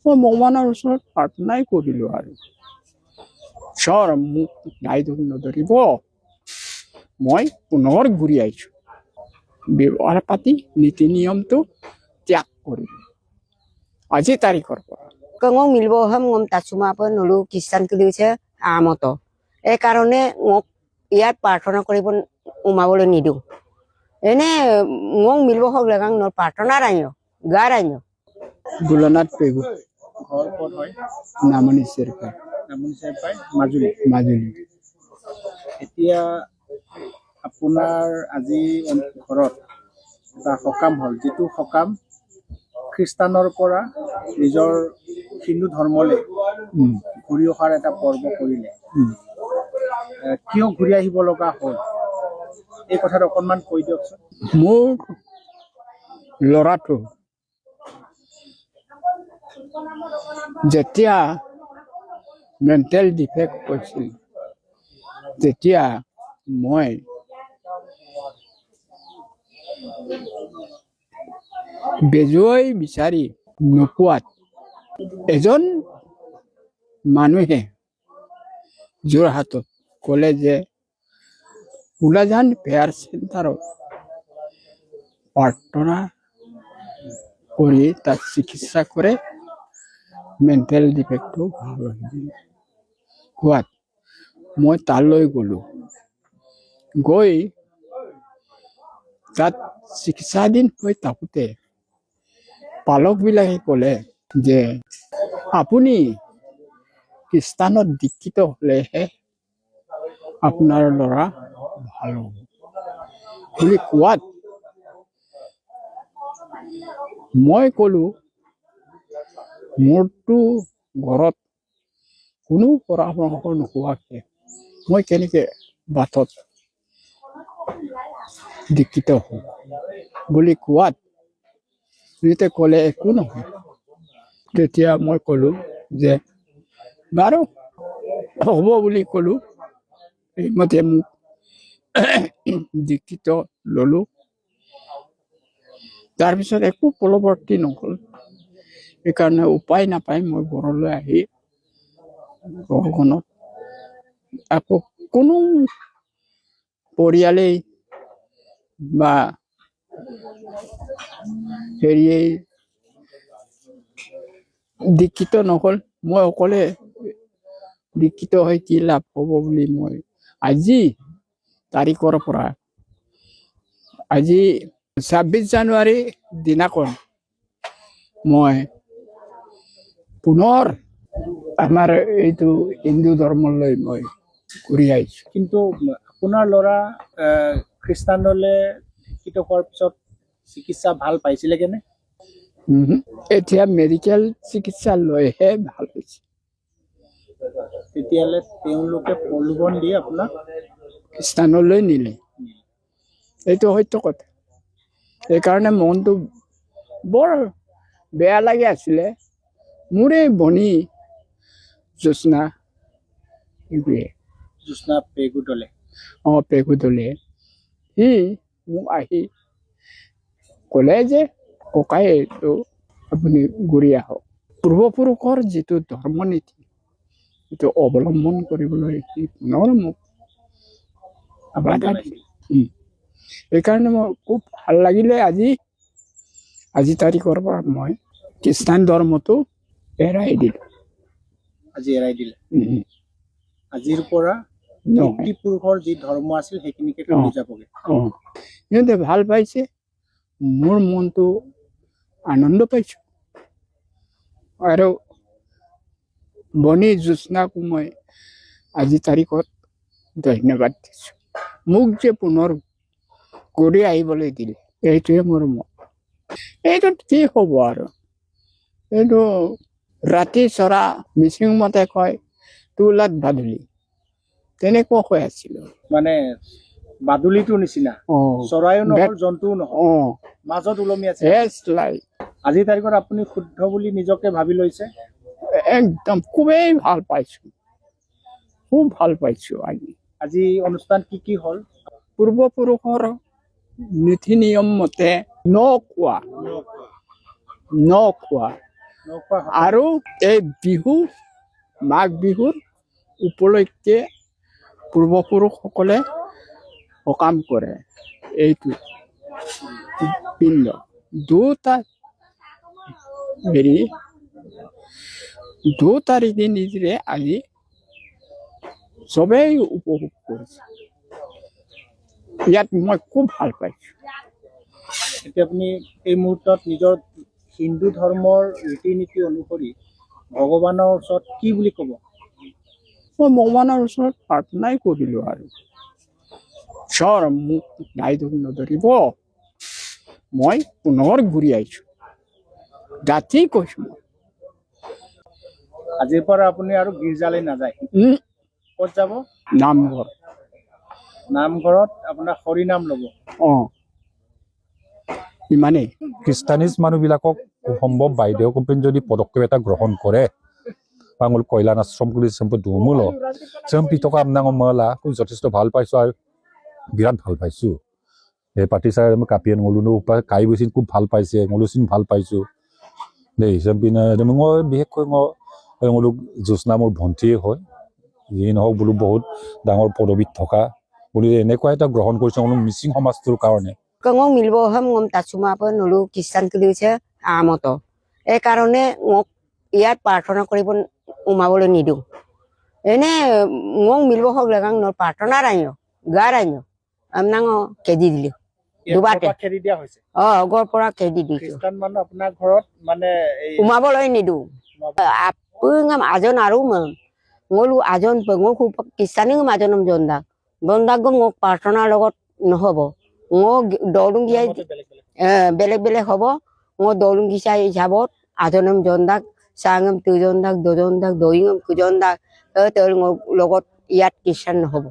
মই ভগৱানৰ ওচৰত প্ৰাৰ্থনাই কৰিলো আৰু ঈশ্বৰ মোক গাই নধৰিব, মই পুনৰ ঘূৰি আহিছো, ব্যৱহাৰ পাতি নীতি নিয়মটো ত্যাগ কৰিলো আজি তাৰিখৰ পৰা। Ngong milbo ham ngom tatsuma pa nulu Kristen kuliছে আমতো এই কাৰণে মোক ইয়াত প্ৰাৰ্থনা কৰিব উমাবলৈ নিদিওঁ। এনে ngong milbo হক লাগাং ন প্ৰাৰ্থনা ৰাইনো গা ৰাইনো। দুলনাথ পেগু ঘৰ ক'ত হয়? নামনি চেৰপাই মাজুলী। মাজুলী। এতিয়া আপোনাৰ আজি ঘৰত এটা সকাম হ'ল, যিটো সকাম খ্ৰীষ্টানৰ পৰা নিজৰ হিন্দু ধৰ্মলৈ ঘূৰি অহাৰ এটা পৰ্ব কৰিলে। কিয় ঘূৰি আহিব লগা হ'ল এই কথাটো অকণমান কৈ দিয়কচোন। মোৰ ল'ৰাটো যেতিয়া মেণ্টেল ডিফেক্ট হৈছিল, তেতিয়া মই বেজুৱাই বিচাৰি নোপোৱাত এজন মানুহে যোৰহাটত ক'লে যে উলাজান ফেয়াৰ চেণ্টাৰত প্ৰাৰ্থনা কৰি তাত চিকিৎসা কৰে, মেণ্টেল ডিফেক্টটো ভাল হৈ হোৱাত মই তালৈ গ'লোঁ। গৈ তাত চিকিৎসাধীন হৈ থাকোঁতে পালকবিলাকে ক'লে যে আপুনি খ্ৰীষ্টানত দীক্ষিত হ'লেহে আপোনাৰ ল'ৰা ভাল হ'ব বুলি কোৱাত মই ক'লোঁ, মোৰতো ঘৰত কোনো পৰামৰ্শ নোহোৱাকৈ মই কেনেকৈ বাটত দীক্ষিত হ'ম বুলি কোৱাত যেতিয়া ক'লে একো নহয়, তেতিয়া মই ক'লোঁ যে বাৰু হ'ব বুলি ক'লোঁ। সেইমতে মোক দীক্ষিত ল'লোঁ। তাৰপিছত একো ফলৱৰ্তী নহ'ল, সেইকাৰণে উপায় নাপায় মই ঘৰলৈ আহি ঘৰখনত আকৌ কোনো পৰিয়ালেই বা হেৰিয়েই দীক্ষিত নহ'ল, মই অকলে দীক্ষিত হৈ কি লাভ হ'ব বুলি মই আজি তাৰিখৰ পৰা, আজি 26 জানুৱাৰী দিনাখন মই পুনৰ আমাৰ এইটো হিন্দু ধৰ্মলৈ মই ঘূৰি আহিছোঁ। কিন্তু আপোনাৰ ল'ৰা খ্ৰীষ্টানলৈ শিক্ষিত হোৱাৰ পিছত চিকিৎসা ভাল পাইছিলেগেনে? এতিয়া মেডিকেল চিকিৎসা লৈহে ভাল হৈছে। তেতিয়াহ'লে তেওঁলোকে প্ৰলোভন দি আপোনাক খ্ৰীষ্টানলৈ নিলে, এইটো সত্য কথা। সেইকাৰণে মনটো বৰ বেয়া লাগি আছিলে। মোৰে ভনী জ্যোৎস্না পেগুদলে পেগুদলে সি মোক আহি ক'লে যে ককাই এইটো আপুনি ঘূৰি আহক, পূৰ্বপুৰুষৰ যিটো ধৰ্ম নীতি এইটো অৱলম্বন কৰিবলৈ সি পুনৰ মোক বাধা দিলে। সেইকাৰণে মই খুব ভাল লাগিলে আজি তাৰিখৰ পৰা মই খ্ৰীষ্টান ধৰ্মটো এৰাই দিলোঁ। আজি এৰাই দিলে? আজিৰ পৰা পিতৃপুৰুষৰ যি ধৰ্ম আছিল সেইখিনিকে কৰি যাবগে। সিহঁতে ভাল পাইছে, মোৰ মনটো আনন্দ পাইছোঁ। আৰু ভনী জ্যোৎস্নাকো মই আজি তাৰিখত ধন্যবাদ দিছোঁ, মোক যে পুনৰ ঘূৰি আহিবলৈ দিলে। এইটোৱে মোৰ মন। এইটোত কি হ'ব আৰু, এইটো ৰাতি চৰা মিচিং মতে কয় তোলাত বাদুলি, তেনেকুৱা হৈ আছিলোঁ। মানে বাদুলিটোৰ নিচিনা চৰাইও নহ'ল, জন্তুও নহ'ল, মাজত ওলমি আছে। আজিৰ তাৰিখত আপুনি শুদ্ধ বুলি নিজকে ভাবি লৈছে? একদম খুবেই ভাল পাইছোঁ, খুব ভাল পাইছোঁ। আজি অনুষ্ঠান কি হ'ল? পূৰ্বপুৰুষৰ নীতি নিয়ম মতে নখোৱা নোখোৱা হয়। আৰু এই বিহু মাঘ বিহুৰ উপলক্ষে পূৰ্বপুৰুষসকলে সকাম কৰে এইটো পিণ্ড দুটা হেৰি 2 তাৰিখে নিজে আজি চবেই উপভোগ কৰিছে ইয়াত মই খুব ভাল পাইছো এতিয়া আপুনি এই মুহূৰ্তত নিজৰ হিন্দু ধৰ্মৰ ৰীতি নীতি অনুসৰি ভগৱানৰ ওচৰত কি বুলি ক'ব? মই ভগৱানৰ ওচৰত প্ৰাৰ্থনাই কৰিলো আৰু ঈশ্বৰ মোক গাই নধৰিব মই পুনৰ ঘূৰি আহিছো ৰাতি কৈছো মই আজিৰ পৰা আপুনি আৰু গীৰ্জালৈ নাযায় ক'ত যাব? নামঘৰ নামঘৰত আপোনাৰ হৰি নাম ল'ব। ইমানেই খ্ৰীষ্টানিজ মানুহবিলাকক সম্ভৱ বাইদেউ কোম্পানী যদি পদক্ষেপ এটা গ্ৰহণ কৰে বাঙুল কল্যাণ আশ্ৰম বুলি দুমূল পিটকা আমনাঙ মলা যথেষ্ট ভাল পাইছো আৰু বিৰাট ভাল পাইছো এই পাতি চাই মই কাপিয়ান গলো কাই গৈছিল খুব ভাল পাইছে গলোচিন ভাল পাইছো দেই চেম্পিনে মই বিশেষকৈ মই গলো জ্যোৎস্না মোৰ ভণ্টিয়ে হয় যি নহওক বোলো বহুত ডাঙৰ পদবীত থকা বুলি এনেকুৱা এটা গ্ৰহণ কৰিছে মিচিং সমাজটোৰ কাৰণে ngong milbo ham ngom tatsuma pun nulu Kristen keliuce amoto karone ngok iat prarthona koribon umabole nidu ene ngong milbo hok lagang nor prarthona ranyo garanyo amnango kedi dilu dubate খেদি দিয়া হৈছে gor pora kedi dilu খ্ৰীষ্টান মানুহ আপোনাৰ ঘৰত মানে এই umabole nidu apungam ajon aru mem ngolu ajon pengol ku Kristen ngam ajonom jonda bondagom ngok prarthona logot nohobo ngok dolung giai belek belek hobo ngok dolung gisai jabot ajonom jondak sangam tu jondak do jondak doingam ku jondak tel ngok logot iat Kristen hobo